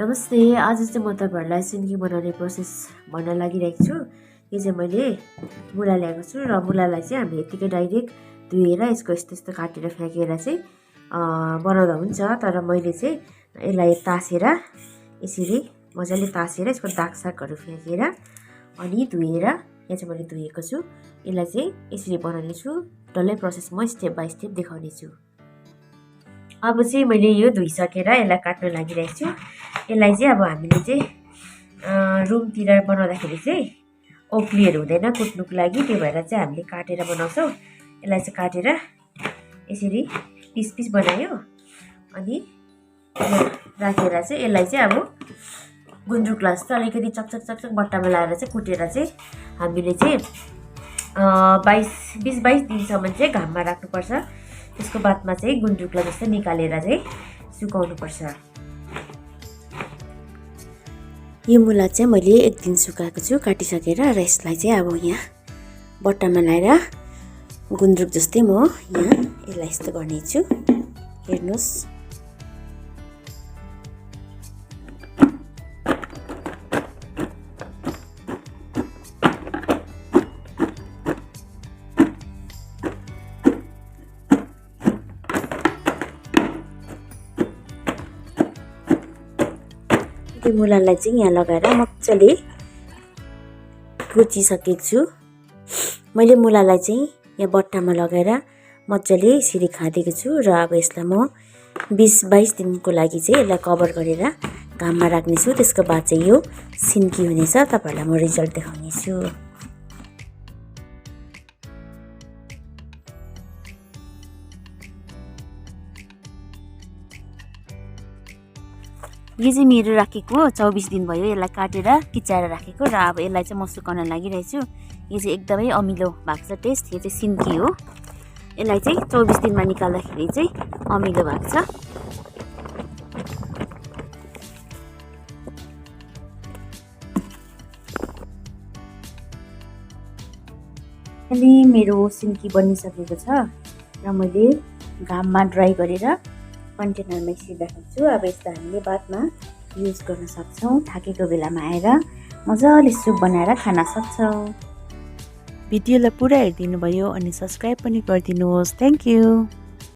नमस्ते। आज चाहिँ म तपाईहरुलाई सिन्की बनाउने प्रोसेस भन्न लागिरहेको छु। यो चाहिँ मैले मुला ल्याएको छु र मुलालाई चाहिँ हामीले यतिकै डाइरेक्ट धुएर यसको यस्तो काटेर फ्याँकेर चाहिँ बनाउँदा हुन्छ। तर मैले चाहिँ यसलाई तासेर यसरी मजाले तासेर यसको दागसागहरु फ्याँकेर अनि धुएर यहाँ चाहिँ मैले धुएको छु। यसलाई चाहिँ यसरी बनाउने छु। डल्लै प्रोसेस म स्टेप बाइ स्टेप देखाउने छु। अब चाहिँ मैले यो धुइसकेर यसलाई काट्न लागिरहेको छु। यसलाई चाहिँ अब हामीले चाहिँ रुमतिर बनाउँदाखेरि चाहिँ ओक्लीहरु हुँदैन कुट्नुको लागि, त्यही भएर चाहिँ हामीले काटेर बनाउँछौं। यसलाई चाहिँ काटेर यसरी पिस पिस बनायो अनि राखेर चाहिँ यसलाई चाहिँ अब गुन्द्रुकलाई चाहिँ अलिकति चकचक बट्टामा लाएर चाहिँ कुटेर चाहिँ हामीले चाहिँ 20-22 दिनसम्म चाहिँ घाममा राख्नुपर्छ। त्यसको बादमा चाहिँ गुन्द्रुकलाई जस्तो निकालेर चाहिँ सुकाउनु पर्छ। यो मुला चाहिँ मैले 1 दिन सुकाएको छु काटिसकेर र यसलाई चाहिँ अब यहाँ बट्टामा लाएर गुन्द्रुक जस्तै म यहाँ यसलाई यस्तो गर्ने छु। हेर्नुस्, त्यो मुलालाई चाहिँ यहाँ लगाएर मजाले कुचिसकेको छु। मैले मुलालाई चाहिँ यहाँ बट्टामा लगाएर मजाले यसरी खाँदेको छु र अब यसलाई म 20-22 दिनको लागि चाहिँ यसलाई कभर गरेर घाममा राख्ने छु। त्यसको बाद चाहिँ यो सिन्की हुनेछ। तपाईहरुलाई म रिजल्ट देखाउने छु। यो चाहिँ मेरो राखेको 24 दिन भयो। यसलाई काटेर किचाएर राखेको र अब यसलाई चाहिँ म सुकाउन लागिरहेछु। यो चाहिँ एकदमै अमिलो भएको छ टेस्ट। यो चाहिँ सिन्की हो। यसलाई चाहिँ 24 दिनमा निकाल्दाखेरि चाहिँ अमिलो भएको छ। अहिले मेरो सिन्की बनिसकेको छ र मैले घाममा ड्राई गरेर कन्टेनरमा यसरी राखेको छु। अब यसलाई हामीले बादमा युज गर्न सक्छौं। थाकेको बेलामा आएर मजाले सुप बनाएर खान सक्छौं। भिडियोलाई पुरा हेरिदिनु भयो अनि सब्स्क्राइब पनि गरिदिनुहोस्। Thank you.